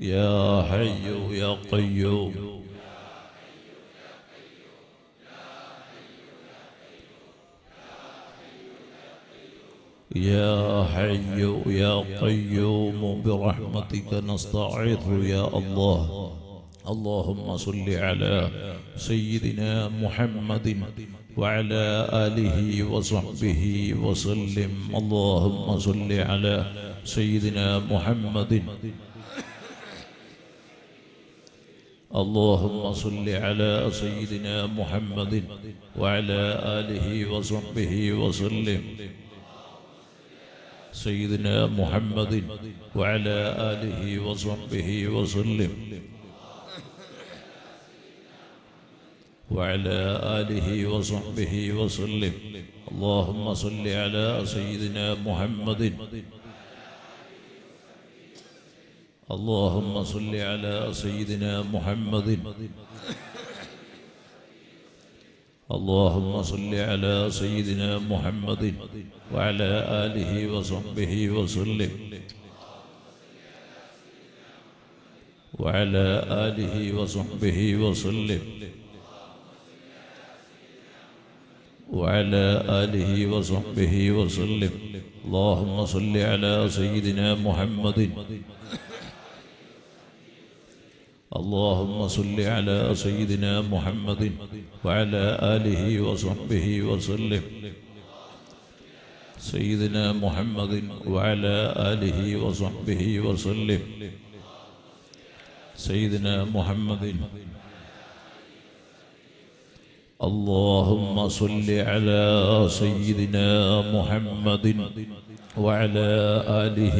يا حي يا قيوم يا حي يا قيوم برحمتك نستعيذ يا الله. اللهم صل على سيدنا محمد وعلى آله وصحبه وسلم. اللهم صل على سيدنا محمد. اللهم صل على سيدنا محمد وعلى آله وصحبه وسلم. سيدنا محمد وعلى آله وصحبه وسلم. وعلى آله وصحبه وسلم. اللهم صل على سيدنا محمد. اللهم صل على سيدنا محمد. اللهم صل على سيدنا محمد وعلى آله وصحبه وسلم. وعلى آله وصحبه وسلم. وعلى آله وصحبه وسلم. اللهم صل على سيدنا محمد. اللهم صل على سيدنا محمد وعلى آله وصحبه وسلم. سيدنا محمد وعلى آله وصحبه وسلم. سيدنا محمد. اللهم صل على سيدنا محمد وعلى آله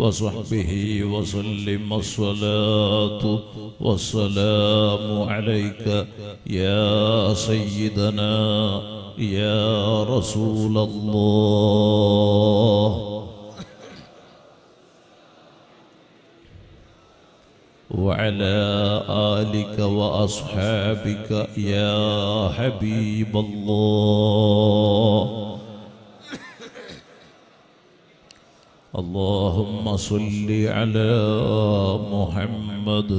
وصحبه وسلم. الصلاة والسلام عليك يا سيدنا يا رسول الله. وعلى آلك وأصحابك يا حبيب الله. اللهم صل على محمد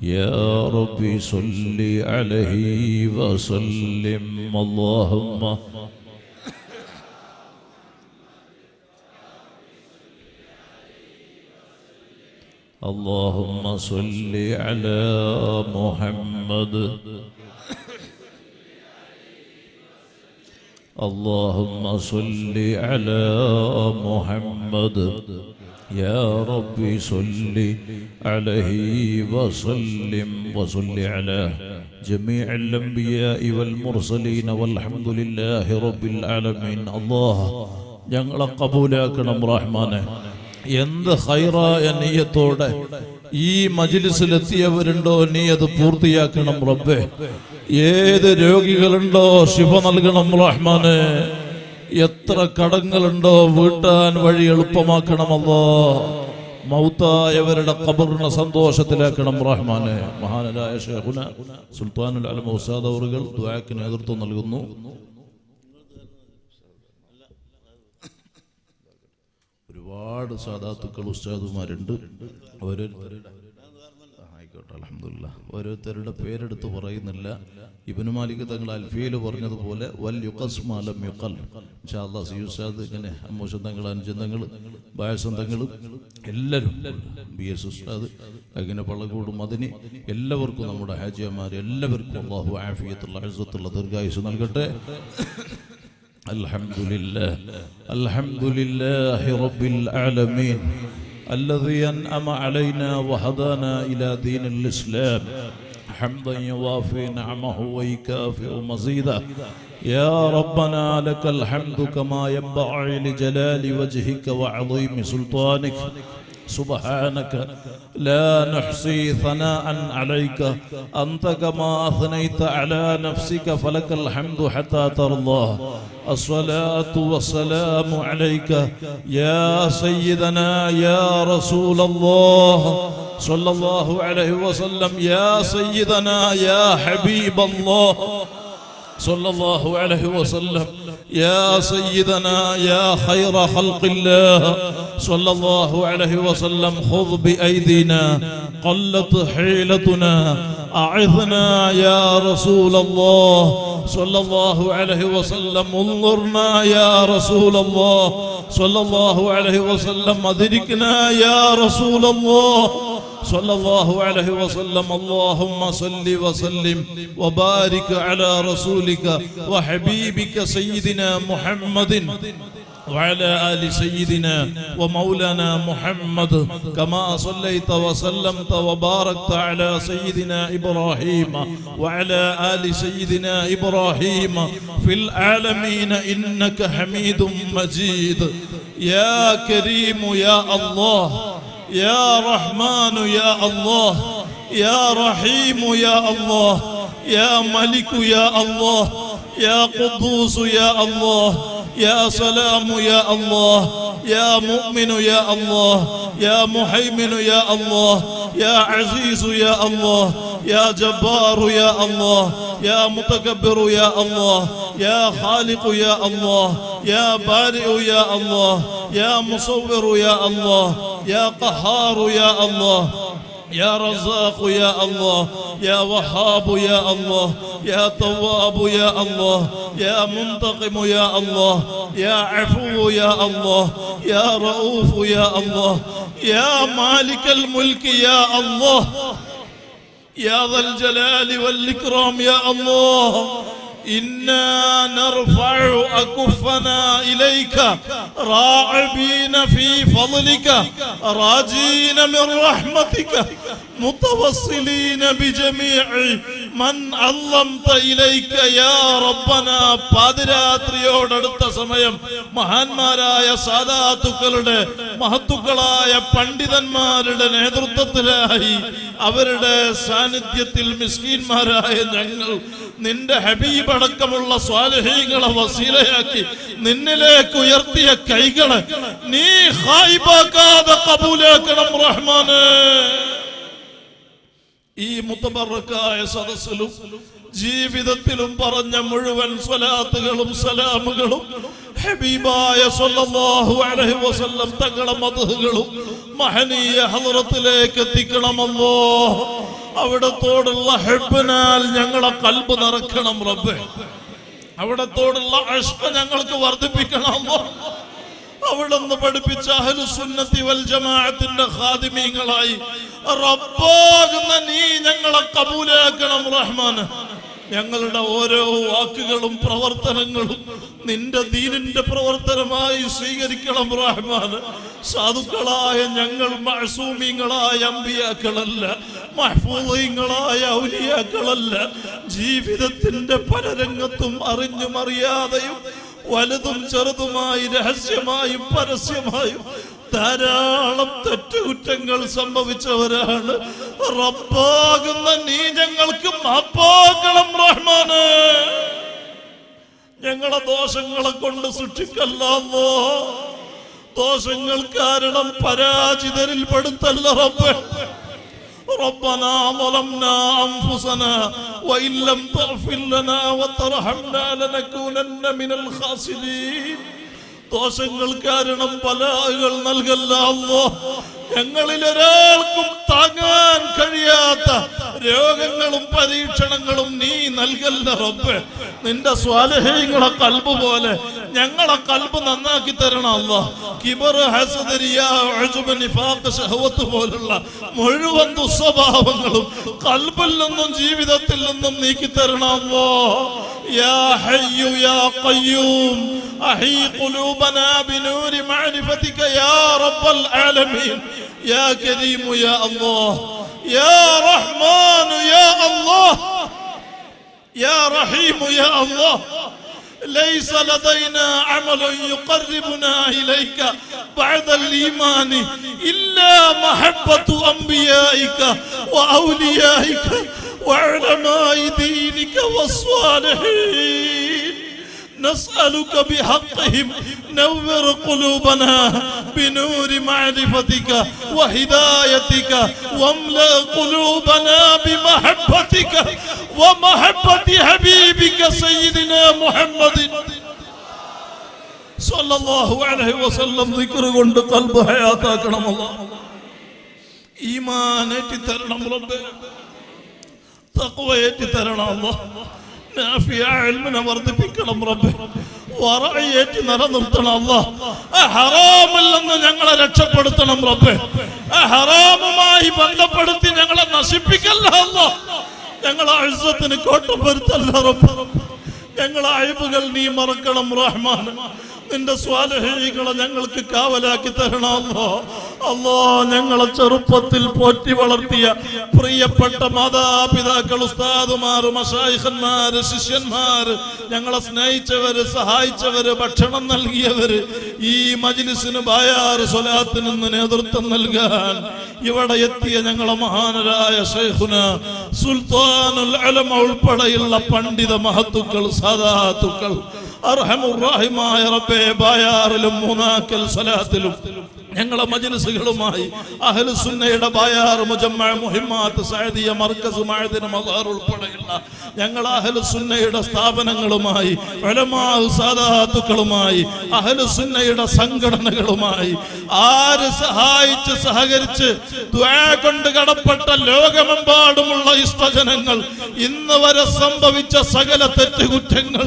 يا ربي صل عليه وسلم. اللهم اللهم صل على محمد. اللهم صل على محمد يا ربي صل عليه وسلم. وصل على جميع الأنبياء والمرسلين والحمد لله رب العالمين. الله ഞങ്ങളെ കബൂലാക്കണം റഹ്മാനെ. എന്ത് ഖൈറായ നിയ്യത്തോടെ ഈ മജ്ലിസിലെത്തിയവരുണ്ടോ നീ അത് പൂർത്തിയാക്കണം റബ്ബേ. ഏത് രോഗികളുണ്ടോ ശിഫ നൽകണം റഹ്മാനെ. എത്ര കടങ്ങളുണ്ടോ വീട്ടാൻ വഴി എളുപ്പമാക്കണമല്ലോ. മൗത്തായവരുടെ ഖബറിനെ സന്തോഷത്തിലാക്കണം റഹ്മാനെ. മഹാനായ ശൈഖുന സുൽത്താനുൽ അലം ഉസ്താദ് അവറുകൾ ദുആക്ക് നേതൃത്വം നൽകുന്നു. ഒരുപാട് സാദാത്തുക്കൾ ഉസ്താദുമാരുണ്ട്. ആയിക്കോട്ടെ അൽഹംദുലില്ലാഹ്. ഓരോരുത്തരുടെ പേരെടുത്ത് പറയുന്നില്ല. ഇബ്നു മാലിക് തങ്ങൾ അൽഫിയയിൽ പറഞ്ഞതുപോലെ വൽ യുഖസ് മാ ലം യുഖൽ. ഇൻഷാ അല്ലാഹ് സി ഉസ്താദ് ഇങ്ങനെ അമ്മോശൻ തങ്ങൾ അനുജൻ തങ്ങൾ ബായസൻ തങ്ങൾ എല്ലാവരും ബി എസ് ഉസ്താദ് അങ്ങനെ പള്ളക്കോട് മദനി എല്ലാവർക്കും നമ്മുടെ ഹാജിമാർ എല്ലാവർക്കും അല്ലാഹു ആഫിയത്തുള്ള ഇസ്സത്തുള്ള ദീർഘായുസ്സ് നൽകട്ടെ. الحمدلله الحمد لله رب العالمين الذي أنعم علينا وهدانا إلى دين الإسلام حمدا يوافي نعمه ويكافئ مزيدا. يا ربنا لك الحمد كما ينبغي لجلال وجهك وعظيم سلطانك. سبحانك لا نحصي ثناء عليك أنت كما أثنيت على نفسك فلك الحمد حتى ترضى. الصلاة والسلام عليك يا سيدنا يا رسول الله صلى الله عليه وسلم. يا سيدنا يا حبيب الله صلى الله عليه وسلم يا سيدنا يا خير خلق الله صلى الله عليه وسلم خذ بأيدينا قلت حيلتنا أعذنا يا رسول الله صلى الله عليه وسلم انظرنا يا رسول الله صلى الله عليه وسلم أدركنا يا رسول الله صلى الله عليه وسلم اللهم صل وسلم وبارك على رسولك وحبيبك سيدنا محمد وعلى آل سيدنا ومولانا محمد كما صليت وسلمت وباركت على سيدنا إبراهيم وعلى آل سيدنا إبراهيم في العالمين إنك حميد مجيد يا كريم يا الله يا رحمن يا الله يا رحيم يا الله يا ملك يا الله يا قدوس يا الله يا سلام يا الله يا مؤمن يا الله يا محيمن يا الله يا عزيز يا الله يا جبار يا الله يا متكبر يا الله يا خالق يا الله يا بارئ يا الله يا مصور يا الله يا قهار يا الله يا رزاق يا الله يا وهاب يا الله يا تواب يا الله يا منتقم يا الله يا عفو يا الله يا رؤوف يا الله يا مالك الملك يا الله يا ذا الجلال والإكرام يا الله إنا نرفع أكفنا إليك راعبين في فضلك راجين من رحمتك متوصلين بجميع من علمت إليك يا ربنا പാതിരാത്രിയോടടുത്ത സമയം മഹാന്മാരായ സാദാത്തുക്കളുടെ മഹത്തുക്കളായ പണ്ഡിതന്മാരുടെ നേതൃത്വത്തിലായി അവരുടെ സാന്നിധ്യത്തിൽ മിസ്കീന്മാരായ ഞങ്ങൾ നിന്റെ ഹബീബ് അടക്കമുള്ള സ്വാലിഹീങ്ങളെ വസീലയാക്കി നിന്നിലേക്ക് ഉയർത്തിയ കൈകളെ നീ ഖായിബാക്കാതെ ഖബൂലാക്കണം റഹ്മാനേ. ഈ മുതബറക്കായ സദസ്സിലും ജീവിതത്തിലും പറഞ്ഞ മുഴുവൻ സ്വലാത്തുകളും സലാമുകളും ഹബീബായ സല്ലല്ലാഹു അലൈഹി വസല്ലം തങ്ങളുടെ മദ്ഹുകളും മഹനീയ ഹളറത്തിലേക്ക് എത്തിക്കണമല്ലോ. അവിടത്തോടുള്ള ഹബ്ബിനാൽ ഞങ്ങളെ ഖൽബ് നിറക്കണം റബ്ബേ. അവിടത്തോടുള്ള ഇഷ്ഖ് ഞങ്ങൾക്ക് വർദ്ധിപ്പിക്കണം. അവിടുന്ന് പഠിപ്പിച്ച അഹ്ലുസുന്നത്തി വൽ ജമാഅത്തിന്റെ ഖാദിമീങ്ങളായി റബ്ബാകുന്ന നീ ഞങ്ങളെ കബൂലാക്കണം റഹ്മാന്. ഞങ്ങളുടെ ഓരോ വാക്കുകളും പ്രവർത്തനങ്ങളും നിന്റെ ദീനിന്റെ പ്രവർത്തനമായി സ്വീകരിക്കണം റഹ്മാന്. സാധുക്കളായ ഞങ്ങൾ മഅസൂമീങ്ങളായ അമ്പിയാക്കളല്ല, മഹ്ഫൂളീങ്ങളായ ഔലിയാക്കളല്ല. ജീവിതത്തിന്റെ പല രംഗത്തും അറിഞ്ഞും അറിയാതെയും വലുതും ചെറുതുമായി രഹസ്യമായും പരസ്യമായും ധാരാളം തെറ്റുകുറ്റങ്ങൾ സംഭവിച്ചവരാണ്. റബ്ബാകുന്ന നീ ഞങ്ങൾക്ക് മാപ്പാക്കണം റഹ്മാനേ. ഞങ്ങളെ ദോഷങ്ങളെ കൊണ്ട് സൃഷ്ടിക്കല്ലോ. ദോഷങ്ങൾ കാരണം പരാജിതരിൽ പെടുത്തല്ല റബ്ബേ. ربنا ظلمنا أنفسنا وإن لم تغفر لنا وترحمنا لنكونن من الخاسرين. ദോഷങ്ങൾ കാരണം ബലാകൾ നൽകല്ല അല്ലാഹ്. ഞങ്ങളിൽ ഒരാൾക്കും താങ്ങാൻ കഴിയാത്ത രോഗങ്ങളും പരീക്ഷണങ്ങളും നീ നൽകല്ല റബ്ബേ. നിന്റെ സ്വാലിഹീങ്ങളെ ഖൽബ് പോലെ ഞങ്ങളെ ഖൽബ് നന്നാക്കി തരണം അല്ലാഹ്. കിബർ, ഹസദ്, റിയാ, ഉജ്ബ്, നിഫാഖ്, ശഹവത്ത് പോലുള്ള മുഴുവൻ ദുസ്വഭാവങ്ങളും ഖൽബിൽ നിന്നും ജീവിതത്തിൽ നിന്നും നീക്കി തരണം അല്ലാഹ്. യാ ഹയ്യു യാ ഖയ്യൂം അഹീ ഖുലൂബനാ ബിനൂരി മഅരിഫതിക യാ റബ്ബൽ ആലമീൻ. يا كريم يا الله يا رحمن يا الله يا رحيم يا الله. ليس لدينا عمل يقربنا إليك بعد الإيمان إلا محبة أنبيائك وأوليائك وعلماء دينك والصالحين. نسألك بحقهم نور قلوبنا بنور معرفتك وهدايتك واملأ قلوبنا بمحبتك ومحبة حبيبك സയ്യിദിനാ മുഹമ്മദിൻ സ്വല്ലല്ലാഹു അലൈഹി വസല്ലം ദിക്ർ കൊണ്ട് ഖൽബ് ഹയാത്താക്കണം അല്ലാഹ്. ഈമാൻ ഏറ്റി തരണം റബ്ബേ, തഖ്വ ഏറ്റി തരണം അല്ലാഹ്. നാഫിയ ഇൽമിനെ വർദ്ധിപ്പിക്കണം റബ്ബേ, വറഅ ഏറ്റി നിലനിർത്തണം അല്ലാഹ്. ഹറാമിൽ നിന്ന് ഞങ്ങളെ രക്ഷപ്പെടുത്തണം റബ്ബേ, ഹറാമുമായി ബന്ധപ്പെടുത്തി ഞങ്ങളെ നശിപ്പിക്കല്ല അല്ലാഹ്. ഞങ്ങളെ ഇസ്സത്തിന് കോട്ടം വരുത്തല്ല റബ്ബേ. ഞങ്ങളെ അയ്ബുകൾ നീ മറക്കണം റഹ്മാൻ. നിന്റെ സ്വാലിഹീങ്ങളെ ഞങ്ങൾക്ക് കാവലാക്കി തരണം അല്ലാഹ്. അല്ലാഹ്, ഞങ്ങളെ ചെറുപ്പത്തിൽ പോറ്റി വളർത്തിയ പ്രിയപ്പെട്ട മാതാപിതാക്കൾ, ഉസ്താദുമാർ, മശായിഖന്മാർ, ശിഷ്യന്മാർ, ഞങ്ങളെ സ്നേഹിച്ചവര്, സഹായിച്ചവര്, ഭക്ഷണം നൽകിയവര്, ഈ മജ്ലിസിന് ബായാർ സ്വലാത്തിന് നേതൃത്വം നൽകാൻ ഇവിടെ എത്തിയ ഞങ്ങളെ മഹാനരായ ശൈഖുന സുൽത്താനുൽ ഉലമ ഉൾപ്പെടെയുള്ള പണ്ഡിത മഹത്തുക്കൾ, സാദാത്തുക്കൾ, അർഹമുർ-റഹീമായ റബ്ബേ, ബായാറിലും മൂന്നാക്കൽ സ്വലാത്തിലും ഞങ്ങളെ മജ്ലിസുകളുമായി അഹ്ലുസുന്നയുടെ ബായാർ മുജമ്മഅ മുഹിമ്മാത്ത് സഅദിയ മർക്കസ് മഅദിൻ മദാർ ഉൾപ്പെടെയുള്ള ഞങ്ങൾ അഹ്ലുസുന്നയുടെ സ്ഥാപനങ്ങളുമായി, ഉലമാ സാദാത്തുക്കളുമായി, അഹ്ലുസുന്നയുടെ സംഘടനകളുമായി ആര് സഹായിച്ച് സഹകരിച്ച് ദുആ കൊണ്ട് കടപ്പെട്ട ലോകമെമ്പാടുമുള്ള ഇഷ്ടജനങ്ങൾ ഇന്ന് വരെ സംഭവിച്ച സകല തെറ്റുകുറ്റങ്ങൾ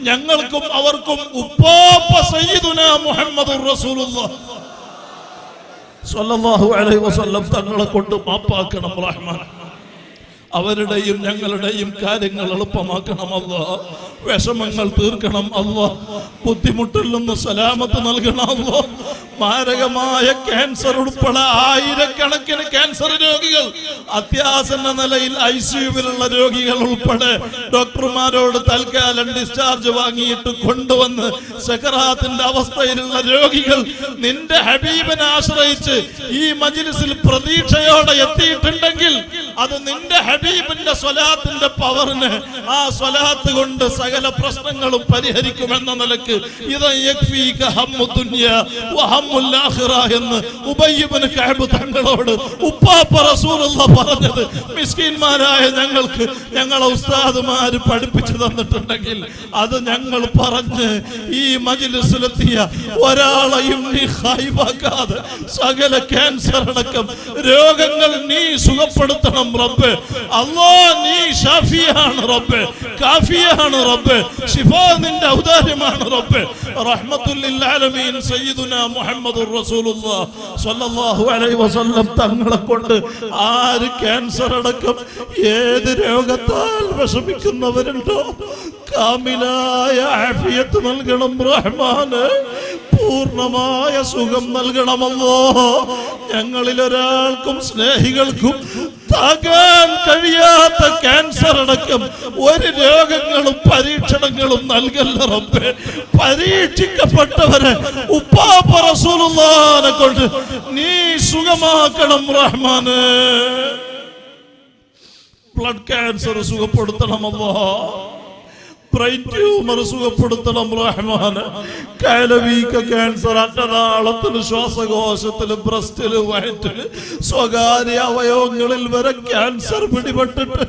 ഞങ്ങൾക്കും അവർക്കും ഉപ്പാപ്പ സയ്യിദുനാ മുഹമ്മദുർ റസൂലുള്ളാഹ് സ്വല്ലല്ലാഹു അലൈഹി വസല്ലം തങ്ങളെ കൊണ്ട് മാപ്പാക്കണം റഹ്മാൻ. അവരുടെയും ഞങ്ങളുടെയും കാര്യങ്ങൾ എളുപ്പമാക്കണം അല്ലാഹ്. വിഷമങ്ങൾ തീർക്കണം അല്ലാഹ്. ബുദ്ധിമുട്ടിൽ നിന്ന് സലാമത്ത് നൽകണം അല്ലാഹ്. മാരകമായ ക്യാൻസർ ഉൾപ്പെടെ ആയിരക്കണക്കിന് ക്യാൻസർ രോഗികൾ, അത്യാസന്ന നിലയിൽ ICUവിലുള്ള രോഗികൾ ഉൾപ്പെടെ ഡോക്ടർമാരോട് തൽക്കാലം ഡിസ്ചാർജ് വാങ്ങിയിട്ട് കൊണ്ടുവന്ന് സക്കറാത്തിന്റെ അവസ്ഥയിലുള്ള രോഗികൾ നിന്റെ ഹബീബിനെ ആശ്രയിച്ച് ഈ മജ്ലിസിൽ പ്രതീക്ഷയോടെ എത്തിയിട്ടുണ്ടെങ്കിൽ അത് നിന്റെ ഹബീബിന്റെ സ്വലാത്തിന്റെ പവറിന്, ആ സ്വലാത്ത് കൊണ്ട് സകല പ്രശ്നങ്ങളും പരിഹരിക്കുമെന്ന നിലക്ക് എന്ന് ഉബയ്യ് ഇബ്നു കഅബ് തങ്ങളോട് ഉപ്പാപ്പ റസൂലുള്ളാഹ് പറഞ്ഞത് മിസ്കീന്മാരായ ഞങ്ങൾക്ക് ഞങ്ങളെ ഉസ്താദുമാര് പഠിപ്പിച്ചു തന്നിട്ടുണ്ടെങ്കിൽ അത് ഞങ്ങൾ പറഞ്ഞ് ഈ മജ്ലിസിലെത്തിയ ഒരാളെയും നീ ഖൈബാക്കാതെ സകല ക്യാൻസർ അടക്കം രോഗങ്ങൾ നീ സുഖപ്പെടുത്തണം റബ്ബേ. അല്ലാഹ്, നീ ഷാഫിയാണ് റബ്ബേ, കാഫിയാണ് റബ്ബേ, ശിഫാ നിന്റെ ഔദാര്യമാണ് റബ്ബേ. റഹ്മത്തുൽ ലിൽ ആലമീൻ സയ്യിദുനാ മുഹമ്മദുർ റസൂലുള്ളാഹ് സ്വല്ലല്ലാഹു അലൈഹി വസല്ലം തങ്ങളെ കൊണ്ട് ആര് ക്യാൻസർ അടക്കം ഏത് രോഗത്താൽ വിഷമിക്കുന്നവരുണ്ടോ കാമിലായ ആഫിയത്ത് നൽകണം റഹ്മാനെ, പൂർണ്ണമായ സുഖം നൽകണമല്ലോ. ഞങ്ങളിൽ ഒരാൾക്കും സ്നേഹികൾക്കും താങ്ങാൻ കഴിയാത്ത ക്യാൻസർ അടക്കം ഒരു രോഗങ്ങളും പരീക്ഷണങ്ങളും നൽകല്ല റബ്ബേ. പരീക്ഷിക്കപ്പെട്ടവരെ ഉപ്പാപ്പ റസൂലുള്ളാഹിനെ കൊണ്ട് നീ സുഖമാക്കണം റഹ്മാനെ. ബ്ലഡ് ക്യാൻസർ സുഖപ്പെടുത്തണമല്ലോ, ബ്രെയിൻ ട്യൂമർ സുഖപ്പെടുത്തണം റഹ്മാന്. കയലവീക്ക ക്യാൻസർ അന്നനാളത്തില്, ശ്വാസകോശത്തില്, ബ്രസ്റ്റില്, വയറ്റില്, സ്വകാര്യ അവയവങ്ങളിൽ വരെ ക്യാൻസർ പിടിപെട്ടിട്ട്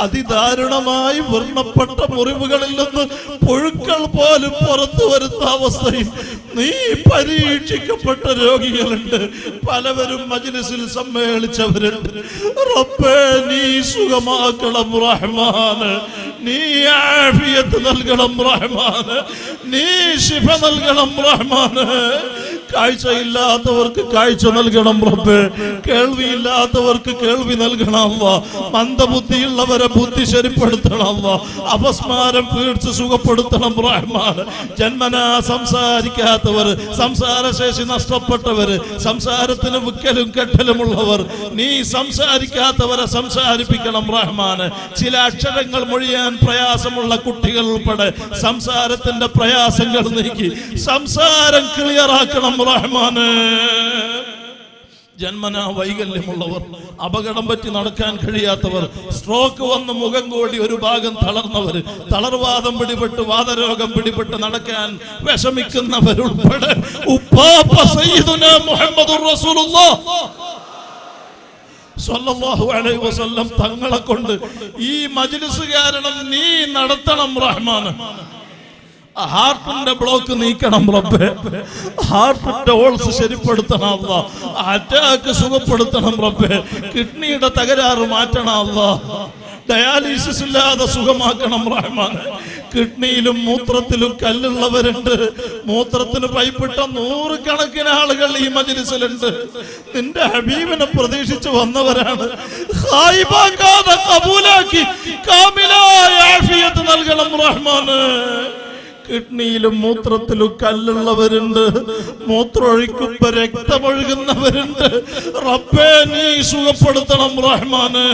അതിദാരുണമായി വർണ്ണപ്പെട്ട മുറിവുകളിൽ നിന്ന് പുഴുക്കൾ പോലും പുറത്തു വരുന്ന അവസ്ഥയിൽ നീ പരീക്ഷിക്കപ്പെട്ട രോഗികളുണ്ട്. പലവരും മജ്ലിസിൽ സമ്മേളിച്ചവരുണ്ട്. റബ്ബേ, നീ സുഖമാക്കണം റഹ്മാന്, നീ ആഫിയത്ത് നൽകണം റഹ്മാന്, നീ ശിഫ നൽകണം റഹ്മാന്. കാഴ്ചയില്ലാത്തവർക്ക് കാഴ്ച നൽകണം റബ്ബേ, കേൾവിയില്ലാത്തവർക്ക് കേൾവി നൽകണം അല്ലാഹ്. മന്ദബുദ്ധിയുള്ളവരെ ബുദ്ധി ശരിപ്പെടുത്തണം അല്ലാഹ്. അപസ്മാരം പീഡിച്ച് സുഖപ്പെടുത്തണം റഹ്മാന്. ജന്മനാ സംസാരിക്കാത്തവർ, സംസാരശേഷി നഷ്ടപ്പെട്ടവർ, സംസാരത്തിന് വിക്കലും കെട്ടലുമുള്ളവർ, നീ സംസാരിക്കാത്തവരെ സംസാരിപ്പിക്കണം റഹ്മാന്. ചില അക്ഷരങ്ങൾ മൊഴിയാൻ പ്രയാസമുള്ള കുട്ടികൾ ഉൾപ്പെടെ സംസാരത്തിന്റെ പ്രയാസങ്ങൾ നീക്കി സംസാരം ക്ലിയറാക്കണം റഹ്മാന്. ജന്മനാ വൈകല്യമുള്ളവർ, അപകടം പറ്റി നടക്കാൻ കഴിയാത്തവർ, സ്ട്രോക്ക് വന്ന് മുഖം കോടി ഒരു ഭാഗം തളർന്നവർ, തളർവാദം പിടിപെട്ട് വാതരോഗം പിടിപെട്ട് നടക്കാൻ വിഷമിക്കുന്നവരുൾപ്പെടെ ഉപ്പാപ്പ സയ്യിദുനാ മുഹമ്മദുർ റസൂലുള്ളാഹ് സ്വല്ലല്ലാഹു അലൈഹി വസല്ലം തങ്ങളെ കൊണ്ട് ഈ മജ്ലിസ് കാരണം നീ നടത്തണം റഹ്മാൻ. ഹാർട്ടിന്റെ ബ്ലോക്ക് നീക്കണം റബ്ബേ, ഹാർട്ടിന്റെ ഓൾസ് ശരിപ്പെടുത്തണം അല്ലാ, അറ്റാക്ക് സുഖപ്പെടുത്തണം റബ്ബേ, കിഡ്നിയുടെ തകരാറ് മാറ്റണം അല്ലാ, ഡയാലിസിസ് ഇല്ലാതെ സുഖമാക്കണം റഹ്മാൻ. കിഡ്നിയിലും മൂത്രത്തിലും കല്ലുള്ളവരുണ്ട്, മൂത്രത്തിന് പൈപ്പിട്ട 100 കണക്കിന് ആളുകൾ ഈ മജ്ലിസിലുണ്ട്. നിന്റെ ഹബീബിനെ പ്രതീക്ഷിച്ച് വന്നവരാണ്. ഖായിബാക്കാതെ ഖബൂലാക്കി കാമിലായ ആഫിയത്ത് നൽകണം റഹ്മാൻ. കിഡ്നിയിലും മൂത്രത്തിലും കല്ലുള്ളവരുണ്ട്, മൂത്രമൊഴിക്കുമ്പോ രക്തമൊഴുകുന്നവരുണ്ട്. റബ്ബേ നീ സുഖപ്പെടുത്തണം റഹ്മാന്.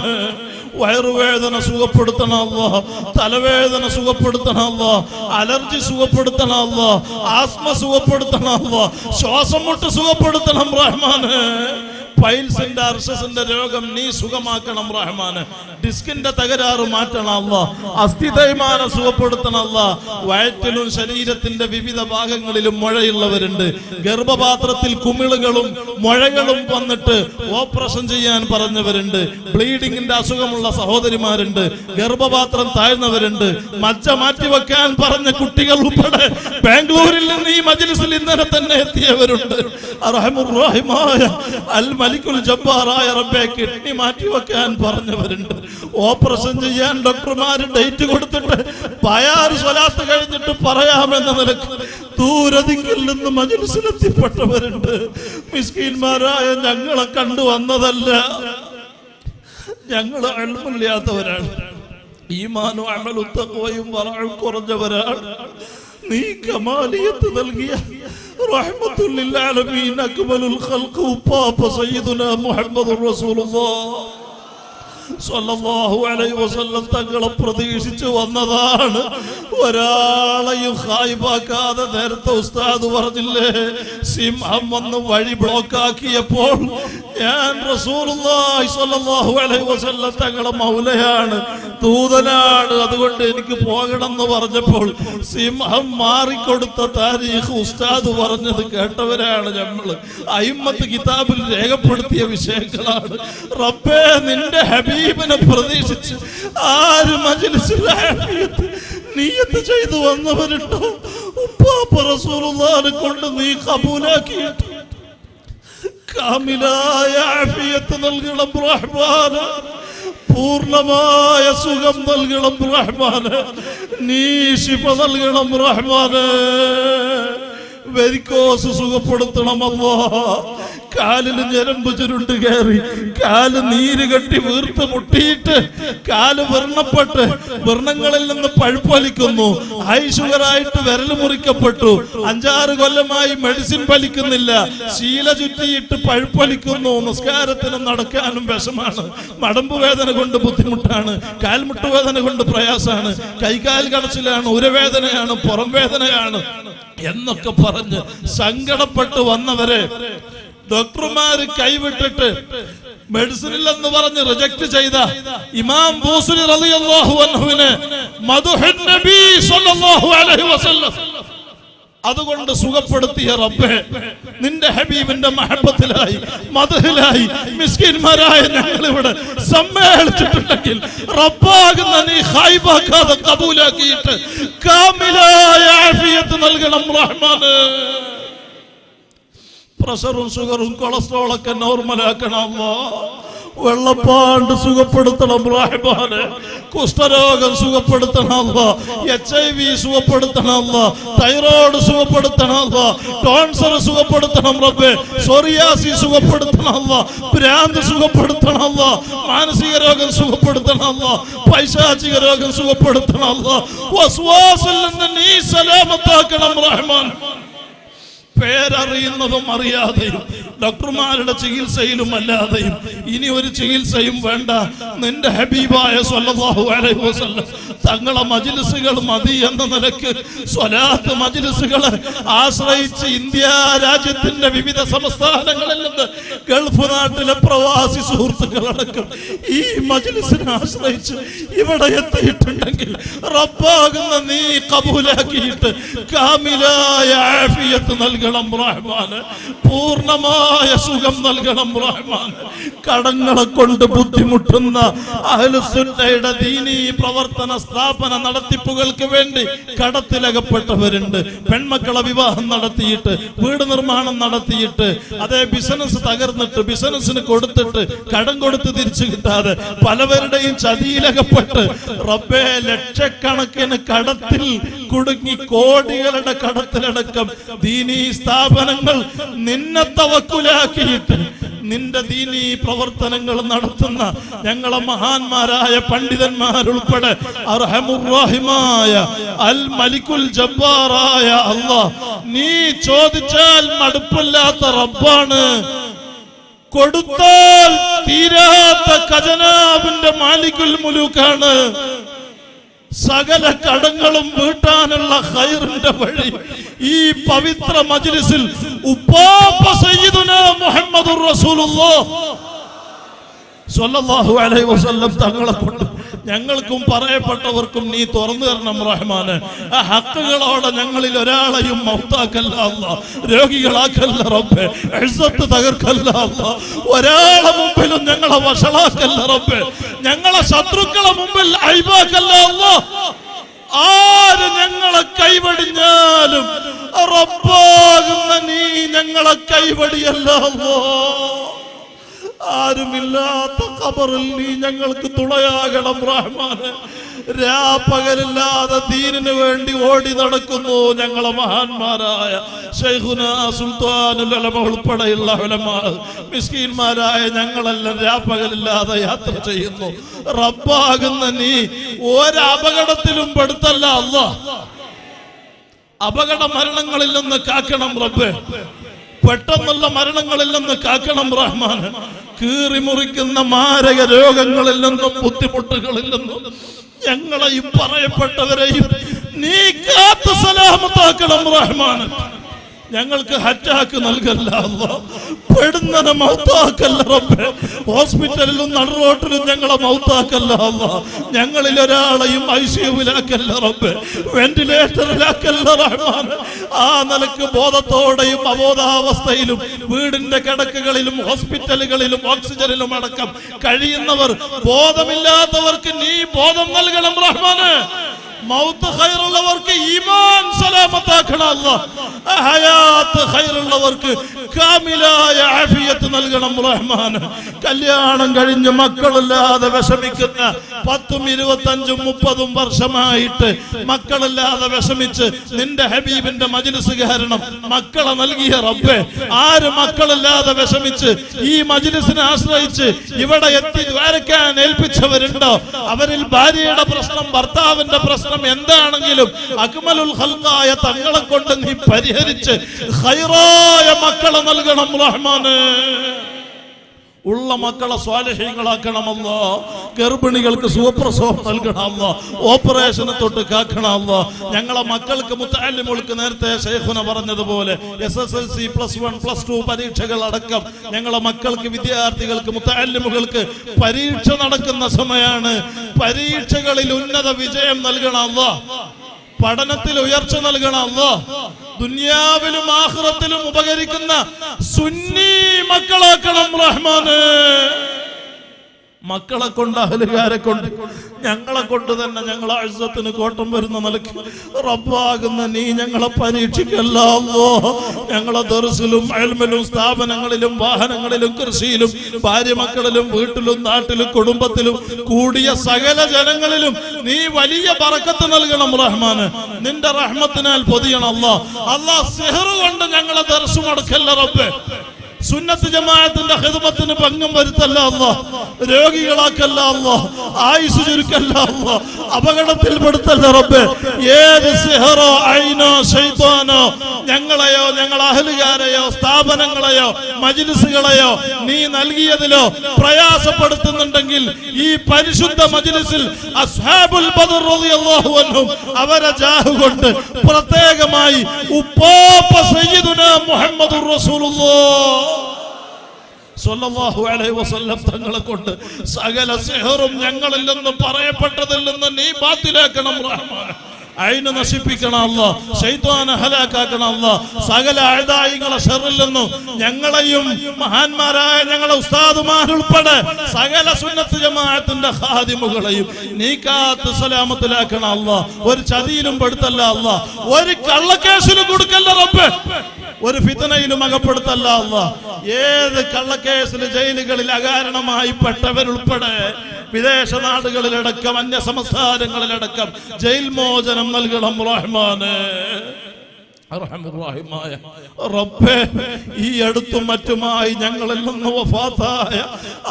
വയറുവേദന സുഖപ്പെടുത്തണം അല്ലാ, തലവേദന സുഖപ്പെടുത്തണം അല്ലാ, അലർജി സുഖപ്പെടുത്തണം അല്ലാ, ആസ്മ സുഖപ്പെടുത്തണം അല്ലാ, ശ്വാസം മുട്ട് സുഖപ്പെടുത്തണം റഹ്മാന്. പൈൽസിന്റെ അർശസിന്റെ രോഗം നീ സുഖമാക്കണം റഹ്മാന്. ഡിസ്കിന്റെ തകരാറ് മാറ്റണം അല്ലാ, അസ്ഥി തേയ്മാനം സുഖപ്പെടുത്തണം അല്ലാ. വയറ്റിലും ശരീരത്തിന്റെ വിവിധ ഭാഗങ്ങളിലും മുഴയുള്ളവരുണ്ട്, ഗർഭപാത്രത്തിൽ കുമിളുകളും മുഴകളും വന്നിട്ട് ഓപ്പറേഷൻ ചെയ്യാൻ പറഞ്ഞവരുണ്ട്, ബ്ലീഡിങ്ങിന്റെ അസുഖമുള്ള സഹോദരിമാരുണ്ട്, ഗർഭപാത്രം താഴ്ന്നവരുണ്ട്, മജ്ജ മാറ്റിവെക്കാൻ പറഞ്ഞ കുട്ടികൾ ഉൾപ്പെടെ ബാംഗ്ലൂരിൽ നിന്ന് ഈ മജ്ലിസിൽ ഇന്നലെ തന്നെ എത്തിയവരുണ്ട്. അർഹമുർ റഹീമായ അൽ മലിക്കുൽ ജബ്ബാറായ റബ്ബേ കിഡ്നി മാറ്റിവെക്കാൻ പറഞ്ഞവരുണ്ട്. ഓപ്പറേഷൻ ചെയ്യാൻ ഡോക്ടർമാര് ഡേറ്റ് കൊടുത്തിട്ട് ബയാർ സ്വലാത്ത് കഴിഞ്ഞിട്ട് പറയാമെന്ന നിലക്ക് ദൂരദിക്കിൽ നിന്ന് മജ്ലിസിലെത്തിപ്പെട്ടവരുണ്ട്. മിസ്കീന്മാരായ ഞങ്ങളെ കണ്ടുവന്നതല്ല, ഞങ്ങൾ ഇൽമില്ലാത്തവരാണ്, ഈമാനും അമലും തഖ്വയും വറഉം കുറഞ്ഞവരാണ്. നീ കമാലിയത്ത് നൽകിയ റഹ്മത്തുൽ ലിൽ ആലമീൻ അക്മലുൽ ഖൽഖ് ഉപ്പാപ്പ സയ്യിദുനാ മുഹമ്മദുർ റസൂലുള്ളാഹ് സ്വല്ലല്ലാഹു അലൈഹി വസല്ലം തങ്ങളെ പ്രതീക്ഷിച്ചു വന്നതാണ്. ഒരാളെയും ഖായിബാക്കാതെ നേരത്തെ ഉസ്താദ് പറഞ്ഞില്ലേ, സിംഹം വന്ന് വഴി ബ്ലോക്കാക്കിയപ്പോൾ ഞാൻ റസൂലുള്ളാഹി സ്വല്ലല്ലാഹു അലൈഹി വസല്ലം തങ്ങളെ മൗലയാണ്, ദൂതനാണ്, അതുകൊണ്ട് എനിക്ക് പോകണം എന്ന് പറഞ്ഞപ്പോൾ സിംഹം മാറിക്കൊടുത്ത താരീഖ് ഉസ്താദ് പറഞ്ഞത് കേട്ടവരാണ് നമ്മള്. അയിമ്മത്ത് കിതാബിൽ രേഖപ്പെടുത്തിയ വിഷയങ്ങളാണ്. റബ്ബേ നിന്റെ ഹബീബിനെ പ്രതീക്ഷിച്ച് ആര് മജ്ലിസിൽ നിയ്യത്ത് ചെയ്തു വന്നവരുണ്ടോ, ഉപ്പാപ്പ റസൂലുള്ളാഹിനെ കൊണ്ട് നീ ഖബൂലാക്കിയിട്ട് കാമിലായ ആഫിയത്ത് നൽകണം റഹ്മാന്, പൂർണ്ണമായ സുഖം നൽകണം റഹ്മാന്, നീ ശിഫ നൽകണം റഹ്മാന്. വെരിക്കോസ് സുഖപ്പെടുത്തണം അല്ലാഹ്. കാലിൽ ഞരമ്പ് ചുരുണ്ട് കയറി കാല് നീര് കെട്ടി വീർത്ത് മുട്ടിയിട്ട് കാല് വ്രണപ്പെട്ട് വ്രണങ്ങളിൽ നിന്ന് പഴുപ്പലിക്കുന്നു, ഹൈ ഷുഗറായിട്ട് വിരൽ മുറിക്കപ്പെട്ടു, 5-6 കൊല്ലമായി മെഡിസിൻ ഫലിക്കുന്നില്ല, ശീല ചുറ്റിയിട്ട് പഴുപ്പലിക്കുന്നു, നിസ്കാരത്തിനും നടക്കാനും വിഷമാണ്, മടമ്പ് വേദന കൊണ്ട് ബുദ്ധിമുട്ടാണ്, കാൽമുട്ടുവേദന കൊണ്ട് പ്രയാസാണ്, കൈകാൽ കടച്ചിലാണ്, ഉരവേദനയാണ്, പുറം വേദനയാണ് എന്നൊക്കെ പറഞ്ഞ് സങ്കടപ്പെട്ട് വന്നവരെ ഡോക്ടർമാര് കൈവിട്ടിട്ട് മെഡിസിനില്ലെന്ന് പറഞ്ഞ് റിജക്ട് ചെയ്ത ഇമാം ബൂസരി റളിയല്ലാഹു അൻഹുവിനെ മദ്ഹുൻ നബി സ്വല്ലല്ലാഹു അലൈഹി വസല്ലം അതുകൊണ്ട് സുഖപ്പെടുത്തിയ റബ്ബേ, നിന്റെ ഹബീബിന്റെ മഹബത്തിലായി മദ്ഹിലായി മിസ്കിന്മാരായ ഞങ്ങൾ ഇവിടെ സമ്മേളിച്ചിട്ടുണ്ടെങ്കിൽ റബ്ബാകുന്ന നീ ഖൈബാക്കാതെ കബൂലാക്കിയിട്ട് കാമിലായ ആഫിയത്ത് നൽകണം റഹ്മാന്. പ്രഷറും ഷുഗറും കൊളസ്ട്രോളൊക്കെ നോർമലാക്കണം അല്ലാഹ്. വെള്ളപ്പാണ്ട് സുഖപ്പെടുത്തണം റഹ്മാനെ, കുഷ്ഠരോഗം സുഖപ്പെടുത്തണം അല്ലാഹ്, HIV സുഖപ്പെടുത്തണം അല്ലാഹ്, തൈറോയ്ഡ് സുഖപ്പെടുത്തണം അല്ലാഹ്, ടോൺസർ സുഖപ്പെടുത്തണം റബ്ബേ, സോറിയാസിസ് സുഖപ്പെടുത്തണം അല്ലാഹ്, ഭ്രാന്ത് സുഖപ്പെടുത്തണം അല്ലാഹ്, മാനസിക രോഗം സുഖപ്പെടുത്തണം അല്ലാഹ്, പൈശാചിക രോഗം സുഖപ്പെടുത്തണം അല്ലാഹ്, വസ്വാസിൽ നിന്ന് നീ സലാമത്താക്കണം റഹ്മാൻ. പേരറിയുന്നതും അറിയാതെയും ഡോക്ടർമാരുടെ ചികിത്സയിലും അല്ലാതെയും ഇനി ഒരു ചികിത്സയും വേണ്ട, നിന്റെ ഹബീബായ സ്വല്ലല്ലാഹു അലൈഹി വസല്ലം തങ്ങളെ മജ്ലിസുകൾ മതി എന്ന നിലക്ക് സ്വലാത്ത് മജ്ലിസുകളെ ആശ്രയിച്ച് ഇന്ത്യ രാജ്യത്തിന്റെ വിവിധ സംസ്ഥാനങ്ങളിൽ നിന്ന് ഗൾഫ് നാട്ടിലെ പ്രവാസി സുഹൃത്തുക്കളടക്കം ഈ മജ്ലിസിനെ ആശ്രയിച്ച് ഇവിടെ എത്തിയിട്ടുണ്ടെങ്കിൽ റബ്ബാകുന്ന നീ കബൂലാക്കിയിട്ട് കാമിലായ ആഫിയത്ത് നൽകണം നൽകണം റഹ്മാനെ, പൂർണ്ണമായ സുഖം നൽകണം റഹ്മാനെ. കടങ്ങളെ കൊണ്ട് ബുദ്ധിമുട്ടുന്ന അഹ്ലുസുന്നയുടെ ദീനീ പ്രവർത്തന സ്ഥാപന നടത്തിപ്പുകൾക്ക് വേണ്ടി കടത്തിലകപ്പെട്ടവരുണ്ട്. പെൺമക്കളെ വിവാഹം നടത്തിയിട്ട്, വീട് നിർമ്മാണം നടത്തിയിട്ട്, അതേ ബിസിനസ് തകർന്നിട്ട്, ബിസിനസിന് കൊടുത്തിട്ട് കടം കൊടുത്ത് തിരിച്ചു കിട്ടാതെ പലവരുടെയും ചതിയിലകപ്പെട്ട് റബ്ബേ ലക്ഷക്കണക്കിന് കടത്തിൽ കുടുങ്ങി, കോടികളുടെ കടത്തിലടക്കം ദീനീ സ്ഥാപനങ്ങൾ നിന്നെ തവക്കുലാക്കിയിട്ട് നിന്റെ ദീനീ പ്രവർത്തനങ്ങൾ നടത്തുന്ന ഞങ്ങളെ മഹാന്മാരായ പണ്ഡിതന്മാരുൾപ്പെടെ അർഹമുർ-റഹീമായ അൽ മലിക്കുൽ ജബ്ബാറായ അല്ലാഹ്, നീ ചോദിച്ചാൽ മടുപ്പില്ലാത്ത റബ്ബാണ്, കൊടുത്താൽ തീരാത്ത ഖജനാവിന്റെ മാലിക്കുൽ മുലൂക്കാണ്. സകല കടങ്ങളും വീട്ടാനുള്ള ഖൈറിന്റെ വഴി ഈ പവിത്ര മജ്ലിസിൽ ഉപ്പാപ്പ സയ്യിദുനാ മുഹമ്മദുർ റസൂലുള്ളാഹ് സ്വല്ലല്ലാഹു അലൈഹി വസല്ലം തങ്ങളെ കൊണ്ട് ഞങ്ങൾക്കും പറയപ്പെട്ടവർക്കും നീ തുറന്നു തരണം റഹ്മാനെ. ആ ഹക്കുകളോടെ ഞങ്ങളിൽ ഒരാളെയും മൗത്താക്കല്ല അല്ലാഹ്, രോഗികളാക്കല്ല റബ്ബേ, ഇസ്സത്ത് തകർക്കല്ല അല്ലാഹ്, ഒരാളെ മുമ്പിലും ഞങ്ങളെ വഷളാക്കല്ല റബ്ബേ, ഞങ്ങളെ ശത്രുക്കളെ മുമ്പിൽ ഐബാക്കല്ല അല്ലാഹ്. ആര് ഞങ്ങളെ കൈവടിഞ്ഞാലും റബ്ബാകുന്ന നീ ഞങ്ങളെ കൈവടിയല്ല അല്ലാഹ്. ആരുമില്ലാത്ത ഖബറിൽ നീ ഞങ്ങൾക്ക് തുണയാകണം റഹ്മാനെ. രാപ്പകലില്ലാതെ ദീനിന് വേണ്ടി ഓടി നടക്കുന്നു ഞങ്ങളെ മഹാന്മാരായ ശൈഖുനാ സുൽത്താനുൽ ഉലമ ഉൾപ്പെടെയുള്ള ഉലമാ, മിസ്കീന്മാരായ ഞങ്ങളെല്ലാം രാപ്പകലില്ലാതെ യാത്ര ചെയ്യുന്നു. റബ്ബാകുന്ന നീ ഒരപകടത്തിലും പെടുത്തല്ല അല്ലാഹ്. അപകട മരണങ്ങളിൽ നിന്ന് കാക്കണം റബ്ബേ, പെട്ടെന്നുള്ള മരണങ്ങളിൽ നിന്ന് കാക്കണം റഹ്മാന്. കീറി മുറിക്കുന്ന മാരക രോഗങ്ങളിൽ നിന്നും ബുദ്ധിമുട്ടുകളിൽ നിന്നും ഞങ്ങളെയും പറയപ്പെട്ടവരെയും നീ കാത്ത് സലാമത്താക്കണം റഹ്മാന്. ഞങ്ങൾക്ക് ഹറ്റാക്ക് നൽകല്ല അല്ലാഹ്, പെടുന്നനെ മൗത്താക്കല്ല റബ്ബേ, ഹോസ്പിറ്റലിലും നടുറോട്ടിലും ഞങ്ങളെ മൗത്താക്കല്ല അല്ലാഹ്. ഞങ്ങളിൽ ഒരാളെയും ICUവിലാക്കല്ല റബ്ബേ, വെന്റിലേറ്ററിലാക്കല്ല റഹ്മാനെ. ആ നിലക്ക് ബോധത്തോടെയും അബോധാവസ്ഥയിലും വീടിന്റെ കിടക്കുകളിലും ഹോസ്പിറ്റലുകളിലും ഓക്സിജനിലും അടക്കം കഴിയുന്നവർ, ബോധമില്ലാത്തവർക്ക് നീ ബോധം നൽകണം റഹ്മാനെ. മൗത്ത് ഖൈറുള്ളവർക്ക് ഈമാൻ സലാമത്താക്കണം അല്ലാഹ്, ഹയാത്ത് ഖൈറുള്ളവർക്ക് കാമിലായ ആഫിയത്ത് നൽകണം റഹ്മാൻ. കല്യാണം കഴിഞ്ഞ് മക്കളില്ലാതെ വിഷമിക്കുന്ന 10, 25, 30 വർഷമായിട്ട് മക്കളില്ലാതെ വിഷമിച്ച് നിന്റെ ഹബീബിന്റെ മജ്ലിസ് കാരണം മക്കളെ നൽകിയ റബ്ബേ, ആര് മക്കളില്ലാതെ വിഷമിച്ച് ഈ മജ്ലിസിനെ ആശ്രയിച്ച് ഇവിടെ എത്തി ദ്വാരക്കാൻ ഏൽപ്പിച്ചവരുണ്ടോ, അവരിൽ ഭാര്യയുടെ പ്രശ്നം, ഭർത്താവിന്റെ പ്രശ്നം എന്താണെങ്കിലും അക്മലുൽ ഖൽഖായ തങ്ങളെ കൊണ്ട് നീ പരിഹരിച്ച് ഖൈറായ മക്കളെ നൽകണം റഹ്മാനെ. ഉള്ള മക്കളെ സ്വാലിഹീങ്ങളാക്കണം അല്ലാഹ്. ഗർഭിണികൾക്ക് സുഖപ്രസവം നൽകണം അല്ലാഹ്. ഓപ്പറേഷനെ തൊട്ട് കാക്കണം അല്ലാഹ്. ഞങ്ങളെ മക്കൾക്ക് മുത്തഅല്ലിമുകൾക്ക് നേരത്തെ ശൈഖുന പറഞ്ഞതുപോലെ SSLC +1 +2 പരീക്ഷകൾ അടക്കം ഞങ്ങളെ മക്കൾക്ക്, വിദ്യാർത്ഥികൾക്ക്, മുത്തഅല്ലിമുകൾക്ക് പരീക്ഷ നടക്കുന്ന സമയമാണ്. പരീക്ഷകളിൽ ഉന്നത വിജയം നൽകണം അല്ലാഹ്, പഠനത്തിൽ ഉയർച്ച നൽകണം അല്ലാഹ്, ദുനിയാവിലും ആഖിറത്തിലും ഉപകരിക്കുന്ന സുന്നി മക്കളാക്കണം റഹ്മാനെ. മക്കളെ കൊണ്ട്, അഹലുകാരെ കൊണ്ട്, ഞങ്ങളെ കൊണ്ട് തന്നെ ഞങ്ങളെ ഇസ്സത്തിന് കോട്ടം വരുന്ന നിലയ്ക്ക് റബ്ബാകുന്ന നീ ഞങ്ങളെ പരീക്ഷിക്കല്ല അല്ലാഹ്. ഞങ്ങളെ ദർസിലും ഇൽമിലും സ്ഥാപനങ്ങളിലും വാഹനങ്ങളിലും കൃഷിയിലും ഭാര്യമക്കളിലും വീട്ടിലും നാട്ടിലും കുടുംബത്തിലും കൂടിയ സകല ജനങ്ങളിലും നീ വലിയ ബറക്കത്ത് നൽകണം റഹ്മാന്. നിന്റെ റഹ്മത്തിനാൽ പൊതിയണം അല്ലാഹ്. അല്ലാഹ് സിഹർ കൊണ്ട് ഞങ്ങളെ ദർസ് മുടക്കല്ല റബ്ബേ. സുന്നത്ത് ജമാഅത്തിന്റെ ഖിദ്മത്തിന് ഭംഗം വരുത്തല്ല അല്ലാഹ്. രോഗികളാക്കല്ല അല്ലാഹ്, ആയുസ് ചുരുക്കല്ല അല്ലാഹ്, അപകടത്തിൽ പെടുത്തല്ല റബ്ബേ. ഏത് സിഹറോ ഐനോ ശൈത്താനോ ഞങ്ങളെയോ ഞങ്ങളെ അഹലുകാരെയോ സ്ഥാപനങ്ങളെയോ മജ്ലിസുകളെയോ നീ നൽകിയതിലോ പ്രയാസപ്പെടുത്തുന്നുണ്ടെങ്കിൽ ഈ പരിശുദ്ധ മജ്ലിസിൽ അസ്ഹാബുൽ ബദർ റളിയല്ലാഹു അൻഹും അവരെ ജാഹ് കൊണ്ട് പ്രത്യേകമായി ഉപ്പാപ്പ സയ്യിദുനാ മുഹമ്മദുർ റസൂലുള്ളാഹ് സ്വല്ലല്ലാഹു അലൈഹി വസല്ലം തങ്ങളെ കൊണ്ട് സകല സിഹറും ഞങ്ങളിൽ നിന്ന് പറയപ്പെട്ടതിൽ നിന്ന് നീ ബാത്തിലാക്കണം റഹ്മാൻ. ഐന് നശിപ്പിക്കണം അല്ലാ, ശൈത്വാനെ ഹലാക്കാക്കണം അല്ലാ. സകല അഅദായികളെ ശർറിൽ നിന്നും ഞങ്ങളെയും മഹാന്മാരായ ഞങ്ങളെ ഉസ്താദുമാരുൾപ്പെടെ സകല സുന്നത്ത് ജമാഅത്തിന്റെ ഖാദിമുകളെയും നീ കാത്ത് സലാമത്തിലാക്കണം അല്ലാ. ഒരു ചതിയിലും പെടുത്തല്ല അല്ലാ, ഒരു കള്ളക്കേസിലും കൊടുക്കല്ല റബ്ബേ, ഒരു ഫിത്നയിലും അകപ്പെടുത്തല്ല അല്ലാ. ഏത് കള്ളക്കേസിൽ ജയിലുകളിൽ അകാരണമായി പെട്ടവരുൾപ്പെടെ വിദേശ നാടുകളിലടക്കം അന്യ സംസ്ഥാനങ്ങളിലടക്കം ജയിൽ മോചനം നൽകണം റഹ്മാനേ. റബ്ബേ, ഈ അടുത്തും മറ്റുമായി ഞങ്ങളിൽ നിന്ന് വഫാത്തായ